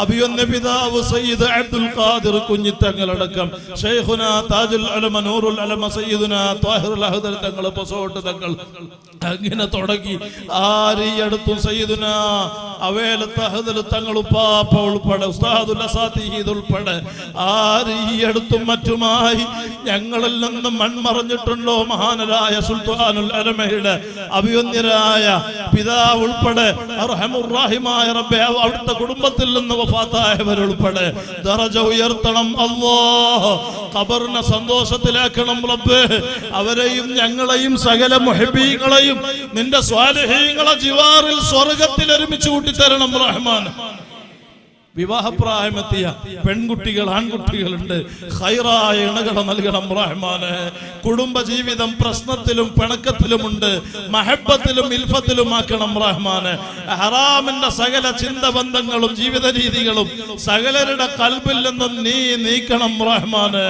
അഭിയന്ന പിതാവ് സയ്യിദ് അബ്ദുൽ ഖാദിർ കുഞ്ഞിത്തങ്ങളടക്കം ശൈഖുനാ താജുൽ ഉലമ നൂറുൽ ഉലമ സയ്യിദുനാ ത്വാഹിറുൽ അഹ്ദൽ തങ്ങൾ പൊസോട്ട് തങ്ങൾ അങ്ങനെ തുടങ്ങി ആര് ഈ അടുത്തും സയ്യിദുനാ അവേലത്ത് അഹ്ദൽ തങ്ങൾ ഉപ്പാപ്പ ഉൾപ്പെടെ ഉസ്താദുൽ അസാതീദ് ഉൾപ്പെടെ ആര് ഈ അടുത്തും മറ്റുമായി ഞങ്ങളിൽ നിന്ന് മൺമറഞ്ഞിട്ടുണ്ടോ മഹാനരായ സുൽത്താനുൽ ഉലമയുടെ അഭിവന്യരായ പിതാവ് ഉൾപ്പെടെ അർഹമുർ-റഹീമായ റബ്ബേ, അവിടുത്തെ കുടുംബത്തിൽ നിന്ന് വഫാത്തായവരുൾപ്പെടെ ദറജ ഉയർത്തണം അല്ലാഹ്, ഖബറിനെ സന്തോഷത്തിലാക്കണം റബ്ബേ. അവരെയും ഞങ്ങളെയും സകല മുഹബ്ബീങ്ങളെയും നിന്റെ സ്വാലിഹീങ്ങളെ ജിവാറിൽ സ്വർഗ്ഗത്തിൽ ഒരുമിച്ച് കൂട്ടിത്തരണം റഹ്മാൻ. വിവാഹപ്രായമെത്തിയ പെൺകുട്ടികൾ ആൺകുട്ടികളുണ്ട്, ഖൈറായ ഇണകളെ നൽകണം റഹ്മാനെ. കുടുംബജീവിതം പ്രശ്നത്തിലും പിണക്കത്തിലുമുണ്ട്, മഹബത്തിലും ഇൽഫത്തിലും ആക്കണം റഹ്മാനെ. ഹറാമിന്റെ സകല ചിന്തബന്ധങ്ങളും ജീവിത രീതികളും സകലരുടെ കൽബിൽ നിന്നും നീ നീക്കണം റഹ്മാനെ.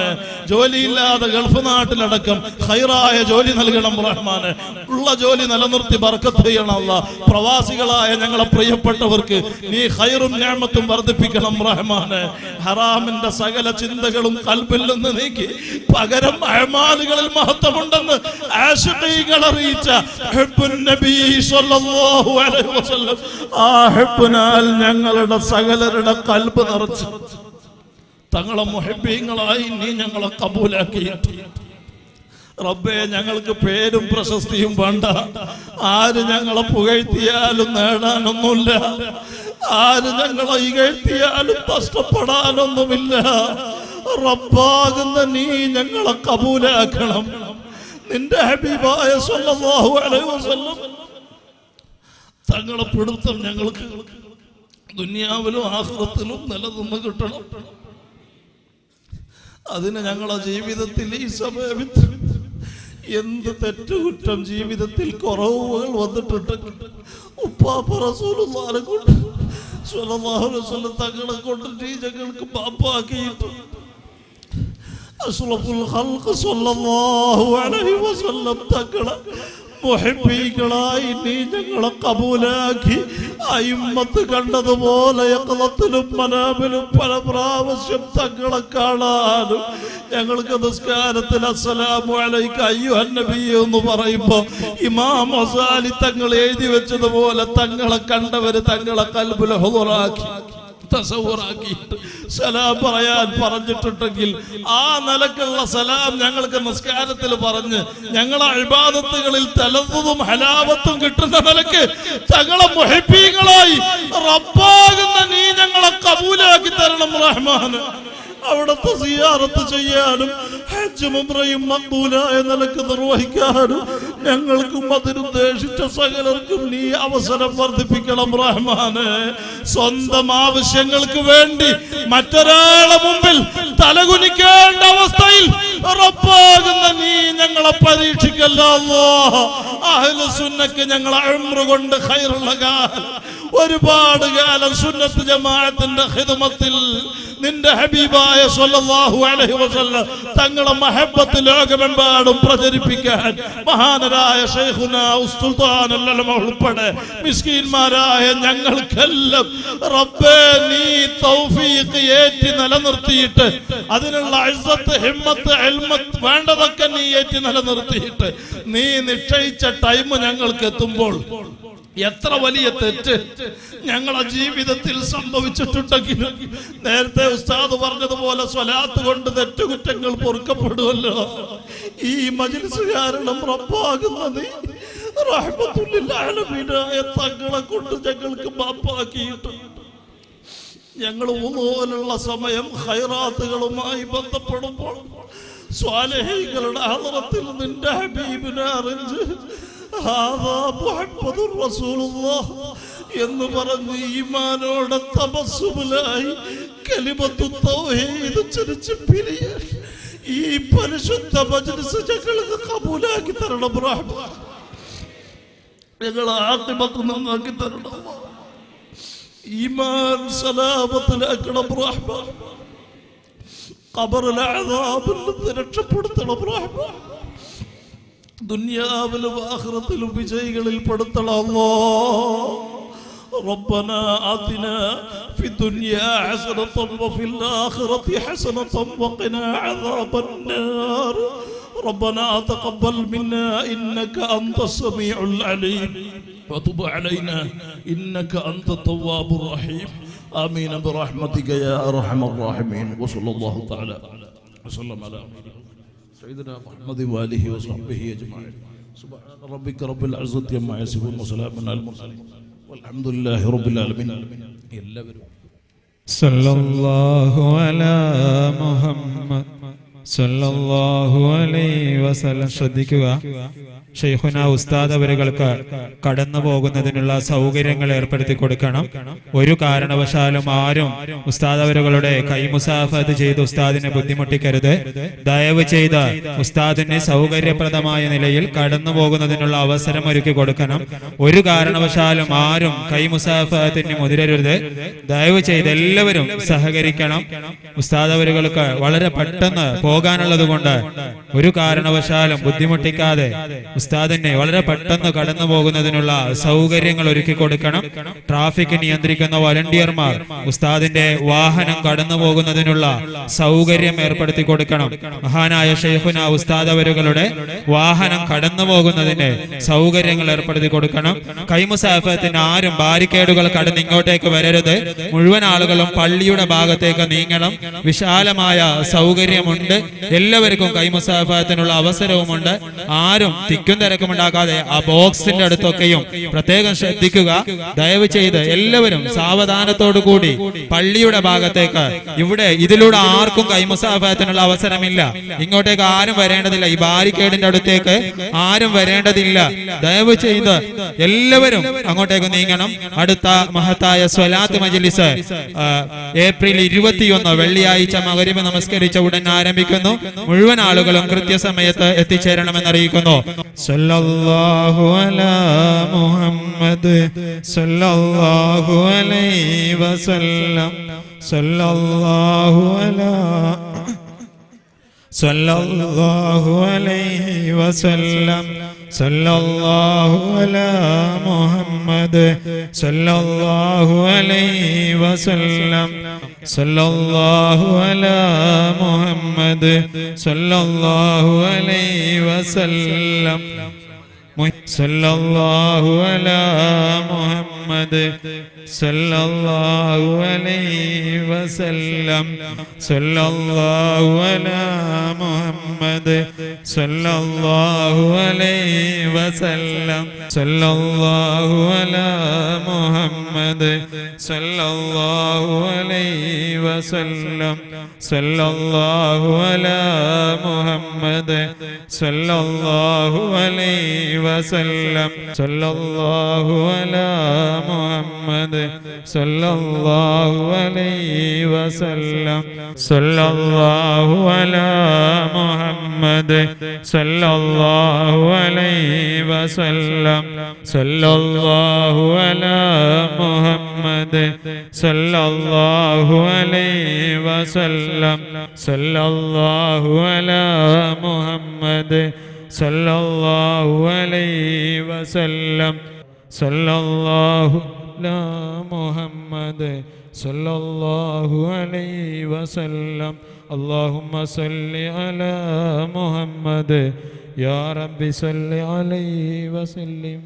ജോലിയില്ലാതെ ഗൾഫ് നാട്ടിലടക്കം ഖൈറായ ജോലി നൽകണം റഹ്മാനെ. ഉള്ള ജോലി നിലനിർത്തി ബർക്കത്ത് ചെയ്യണം അല്ലാഹ്. പ്രവാസികളായ ഞങ്ങളെ പ്രിയപ്പെട്ടവർക്ക് നീ ഖൈറും നിഅമത്തും വർദ്ധിപ്പിക്കണം റഹ്മാനെ. ഹറാമിന്റെ സകല ചിന്തകളും കൽബിൽ നിന്ന് നീക്കി പകരം അഅമാലുകളിൽ മഹത്വമുണ്ടെന്ന് ആശിഖീകൾ അറിയിച്ച ഹുബ്ബുൻ നബി സ്വല്ലല്ലാഹു അലൈഹി വസല്ലം ആ ഹുബ്ബിനാൽ ഞങ്ങളുടെ സകലരുടെ കൽബ് നിറച്ച് തങ്ങളെ മുഹബ്ബീങ്ങളായി നീ ഞങ്ങളെ കബൂലാക്കി റബ്ബേ. ഞങ്ങൾക്ക് പേരും പ്രശസ്തിയും വേണ്ട, ആര് ഞങ്ങളെ പുകഴ്ത്തിയാലും നേടാനൊന്നുമില്ല, ആര് ഞങ്ങളെ ഇകഴ്ത്തിയാലും കഷ്ടപ്പെടാനൊന്നുമില്ല. റബ്ബാകുന്ന നീ ഞങ്ങളെ കബൂലാക്കണം. നിന്റെ ഹബീബായ സ്വല്ലല്ലാഹു അലൈഹി വസല്ലം തങ്ങളെ പിടുത്തം ഞങ്ങൾക്ക് ദുനിയാവിലും ആഖിറത്തിലും നിലനിന്ന് കിട്ടണം. അതിന് ഞങ്ങളെ ജീവിതത്തിൽ ഈ സമയത്ത് എന്ത് തെറ്റുകുറ്റം ജീവിതത്തിൽ കുറവുകൾ വന്നിട്ടുണ്ടെങ്കിൽ ഉപ്പാപ്പ റസൂലുള്ളാഹിനെ കൊണ്ട് സ്വല്ലല്ലാഹു അലൈഹി വസല്ലം തങ്ങളെ കൊണ്ട് നീ ഞങ്ങൾക്ക് മാപ്പാക്കിയിട്ട് അഷ്റഫുൽ ഖൽഖ് സ്വല്ലല്ലാഹു അലൈഹി വസല്ലം തങ്ങളെ മുഹബ്ബീകളായി നീ ഞങ്ങളെ കബൂലാക്കി അയിമ്മത്ത് കണ്ടതുപോലെ യഖ്ലത്തിലും മനാമിലും പല പ്രാവശ്യം തങ്ങളെ കാണാനും ഞങ്ങൾക്ക് നിസ്കാരത്തിൽ അസ്സലാമു അലൈക അയ്യുഹൻ നബി എന്ന് പറയുമ്പോൾ ഇമാം ഗസാലി തങ്ങൾ എഴുതി വെച്ചതുപോലെ തങ്ങളെ കണ്ടവര് തങ്ങളെ ഖൽബിൽ ഹുദൂറാക്കി തസവ്വുറാക്കിയിട്ട് സലാം പറയാൻ പറഞ്ഞിട്ടുണ്ടെങ്കിൽ ആ നിലക്കുള്ള സലാം ഞങ്ങൾക്ക് നിസ്കാരത്തിൽ പറഞ്ഞ് ഞങ്ങളെ ഇബാദത്തുകളിൽ തലദ്ദും ഹലാവത്തും കിട്ടുന്ന നിലക്ക് തങ്ങളെ മുഹബ്ബീങ്ങളായി റബ്ബാകുന്ന നീ ഞങ്ങളെ കബൂലാക്കി തരണം റഹ്മാൻ. അവിടുത്തെ സിയാറത്ത് ചെയ്യാനും ഹജ്ജും ഉംറയും മഖ്ബൂലായ നിലക്ക് നിർവഹിക്കാനും ഞങ്ങൾക്കും അതിനുദ്ദേശിച്ച സകലർക്കും നീ അവസരം വർദ്ധിപ്പിക്കണം റഹ്മാനെ. സ്വന്തം ആവശ്യങ്ങൾക്ക് വേണ്ടി മറ്റൊരാളെ മുമ്പിൽ തലകുനിക്കേണ്ട അവസ്ഥയിൽ റബ്ബാകുന്ന നീ ഞങ്ങളെ പരീക്ഷിക്കല്ല അല്ലാഹ്. അഹ്ലു സുന്നക്ക് ഞങ്ങളെ ഉംറ കൊണ്ട് ഖൈറുള്ള കാലം ഒരുപാട് കാലം സുന്നത്ത് ജമാഅത്തിന്റെ ഖിദ്മത്തിൽ നിന്റെ ഹബീബായ സ്വല്ലല്ലാഹു അലൈഹി വസല്ലം തങ്ങളെ മഹബ്ബത്ത് ലോകമെമ്പാടും പ്രചരിപ്പിക്കാൻ മഹാനരായ ശൈഖുനാ സുൽത്താനുൽ ഉലമ ഉൾപ്പെടെ മിസ്കീന്മാരായ ഞങ്ങൾക്കെല്ലാം റബ്ബേ നീ തൗഫീഖ് ഏറ്റി നിലനിർത്തിയിട്ട് അതിനുള്ള ഇസ്സത്ത് ഹിമ്മത്ത് ഇൽമത്ത് വേണ്ടതൊക്കെ നീ ഏറ്റി നിലനിർത്തിയിട്ട് നീ നിശ്ചയിച്ച ടൈം ഞങ്ങൾക്ക് എത്തുമ്പോൾ എത്ര വലിയ തെറ്റ് ഞങ്ങളെ ജീവിതത്തിൽ സംഭവിച്ചിട്ടുണ്ടെങ്കിലും നേരത്തെ ഉസ്താദ് പറഞ്ഞതുപോലെ സ്വലാത്ത് കൊണ്ട് തെറ്റുകുറ്റങ്ങൾ പൊറുക്കപ്പെടുമല്ലോ. ഈ മജ്ലിസ് കാരണം റബ്ബാകുന്ന നീ റഹ്മത്തുൽ ലിൽ ആലമീനായ തങ്ങളെ കൊണ്ട് ഞങ്ങൾക്ക് മാപ്പാക്കിയിട്ട് ഞങ്ങൾ വുളൂനുള്ള സമയം ഖൈറാത്തുകളുമായി ബന്ധപ്പെടുമ്പോൾ സ്വാലിഹീങ്ങളുടെ ഹളറത്തിൽ നിന്റെ ഹബീബിനെ അറിഞ്ഞ് ഹാദാ മുഹമ്മദുർ റസൂലുള്ളാഹ് എന്ന് പറഞ്ഞ് ഈമാനോടെ തബസ്സുമിലായി കലിമത്തു തൗഹീദ് ഉച്ചരിച്ച് പിരിയാൻ ഈ പരിശുദ്ധ മജ്ലിസ് ഞങ്ങൾക്ക് കബൂലാക്കി തരണം റഹ്മാൻ. ഞങ്ങളെ ആഖിബത്ത് നന്നാക്കി തരണം. ഈമാൻ സലാമത്തിലാക്കണം റഹ്മാൻ. ഖബറിലെ അദാബിൽ നിന്ന് രക്ഷപ്പെടുത്തണം റഹ്മാൻ. ദുനിയാവിലും ആഖിറത്തിലും വിജയികളിൽ പെടുത്തണം അല്ലാഹ്. ربنا آتنا في الدنيا حسنة وفي الآخرة حسنة وقنا عذاب النار. ربنا تقبل منا إنك أنت السميع العليم وتب علينا إنك أنت التواب الرحيم. آمين برحمتك يا أرحم الراحمين. وصلى الله تعالى وسلم على سيدنا محمد وآله وصحبه أجمعين. سبحان ربك رب العزة عما يصفون وسلام على المرسلين والحمد لله رب العالمين. സല്ലല്ലാഹു അലാ മുഹമ്മദ് സല്ലല്ലാഹു അലൈഹി വസല്ലം. ശ്രദ്ധിക്കുക, ഷെയ്ഖുന ഉസ്താദ് അവരുകൾക്ക് കടന്നു പോകുന്നതിനുള്ള സൗകര്യങ്ങൾ ഏർപ്പെടുത്തി കൊടുക്കണം. ഒരു കാരണവശാലും ആരും ഉസ്താദ് അവരുകളുടെ കൈമുസാഫത്ത് ചെയ്ത് ഉസ്താദിനെ ബുദ്ധിമുട്ടിക്കരുത്. ദയവ് ചെയ്ത് ഉസ്താദിന് സൗകര്യപ്രദമായ നിലയിൽ കടന്നു പോകുന്നതിനുള്ള അവസരം ഒരുക്കി കൊടുക്കണം. ഒരു കാരണവശാലും ആരും കൈമുസാഫത്തിന് മുതിരരുത്. ദയവ് ചെയ്ത് എല്ലാവരും സഹകരിക്കണം. ഉസ്താദ് അവരുകൾക്ക് വളരെ പെട്ടെന്ന് പോകാനുള്ളത് കൊണ്ട് ഒരു കാരണവശാലും ബുദ്ധിമുട്ടിക്കാതെ ഉസ്താദിനെ വളരെ പെട്ടെന്ന് കടന്നു പോകുന്നതിനുള്ള സൗകര്യങ്ങൾ ഒരുക്കി കൊടുക്കണം. ട്രാഫിക് നിയന്ത്രിക്കുന്ന വളണ്ടിയർമാർ ഉസ്താദിന്റെ വാഹനം കടന്നു പോകുന്നതിനുള്ള സൗകര്യം ഏർപ്പെടുത്തി കൊടുക്കണം. മഹാനായ ഷെയ്ഖുന ഉസ്താദ് അവരുകളുടെ വാഹനം കടന്നു പോകുന്നതിന് സൗകര്യങ്ങൾ ഏർപ്പെടുത്തി കൊടുക്കണം. കൈമുസാഫത്തിന് ആരും ബാരിക്കേഡുകൾ കടന്ന് ഇങ്ങോട്ടേക്ക് വരരുത്. മുഴുവൻ ആളുകളും പള്ളിയുടെ ഭാഗത്തേക്ക് നീങ്ങണം. വിശാലമായ സൗകര്യമുണ്ട്. എല്ലാവർക്കും കൈമുസാഫത്തിനുള്ള അവസരവുമുണ്ട്. ആരും തിക്കും തിരക്കുമുണ്ടാക്കാതെ ആ ബോക്സിന്റെ അടുത്തൊക്കെയും പ്രത്യേകം ശ്രദ്ധിക്കുക. ദയവ് ചെയ്ത് എല്ലാവരും സാവധാനത്തോടു കൂടി പള്ളിയുടെ ഭാഗത്തേക്ക്. ഇവിടെ ഇതിലൂടെ ആർക്കും കൈമുസാഫത്തിനുള്ള അവസരമില്ല. ഇങ്ങോട്ടേക്ക് ആരും വരേണ്ടതില്ല. ഈ ബാരിക്കേഡിന്റെ അടുത്തേക്ക് ആരും വരേണ്ടതില്ല. ദയവ് ചെയ്ത് എല്ലാവരും അങ്ങോട്ടേക്ക് നീങ്ങണം. അടുത്ത മഹത്തായ സ്വലാത്ത് മജ്ലിസ് ഏപ്രിൽ 21 വെള്ളിയാഴ്ച മഗ്‌രിബ് നമസ്കരിച്ച ഉടൻ ആരംഭിക്കുന്നു. മുഴുവൻ ആളുകളും കൃത്യസമയത്ത് എത്തിച്ചേരണമെന്നറിയിക്കുന്നു. സല്ലല്ലാഹു അലാ മുഹമ്മദ് സല്ലല്ലാഹു അലൈഹി വസല്ലം. സല്ലല്ലാഹു അലൈഹി വസല്ലം. സല്ലല്ലാഹു അലാ മുഹമ്മദ് സല്ലല്ലാഹു അലൈഹി വസല്ലം. സല്ലല്ലാഹു അലാ മുഹമ്മദ് സല്ലല്ലാഹു അലൈഹി വസല്ലം. സല്ലല്ലാഹു അലാ മുഹമ്മദ് സല്ലല്ലാഹു അലൈഹി വസല്ലം. സല്ലല്ലാഹു അലാ മുഹമ്മദ് സല്ലല്ലാഹു അലൈഹി വസല്ലം. സല്ലല്ലാഹു അലാ മുഹമ്മദ് സല്ലല്ലാഹു അലൈഹി വസല്ലം. സല്ലല്ലാഹു അലാ മുഹമ്മദ് സല്ലല്ലാഹു അലൈഹി വസല്ലം. സല്ലല്ലാഹു അലാ മുഹമ്മദ് സല്ലല്ലാഹു അലൈഹി വസല്ലം. സല്ലല്ലാഹു അലാ മുഹമ്മദ് സല്ലല്ലാഹു അലൈഹി വസല്ലം. സല്ലല്ലാഹു അലാ മുഹമ്മദ് സല്ലല്ലാഹു അലൈഹി വസല്ലം. സല്ലല്ലാഹു അലാ മുഹമ്മദ് സല്ലല്ലാഹു അലൈഹി വസല്ലം. സല്ലല്ലാഹു അലാ മുഹമ്മദ് സല്ലല്ലാഹു അലൈഹി വസല്ലം. അല്ലാഹുമ്മ സല്ലി അലാ മുഹമ്മദ് യാ റബ്ബി സല്ലി അലൈഹി വസല്ലം.